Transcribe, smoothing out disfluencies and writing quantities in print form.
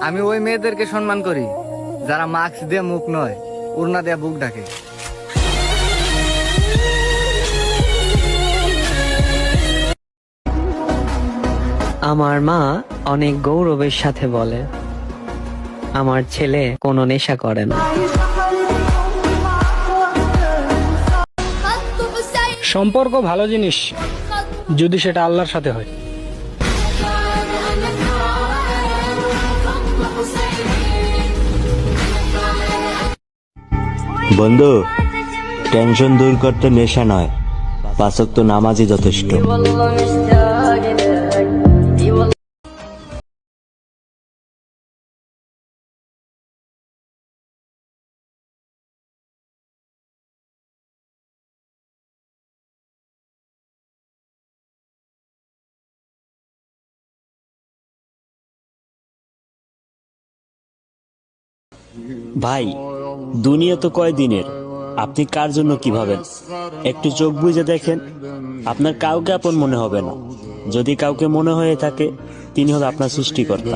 আমি ওই মেয়েদেরকে সম্মান করি যারা মাস্ক দিয়ে মুখ নয়, ওড়না দিয়ে বুক ঢাকে। আমার মা অনেক গৌরবের সাথে বলে, আমার ছেলে কোনো নেশা করে না। সম্পর্ক ভালো জিনিস যদি সেটা আল্লাহর সাথে হয়। বন্ধু, টেনশন দূর করতে নেশা নয়, 5 ওয়াক্ত নামাজই যথেষ্ট। ভাই, দুনিয়া তো কয়দিনের, আপনি কার জন্য কি ভাবেন? একটু চোখ বুজে দেখেন, আপনার কাউকে আপন মনে হবে না। যদি কাউকে মনে হয়ে থাকে, তিনি হলো আপনার সৃষ্টিকর্তা।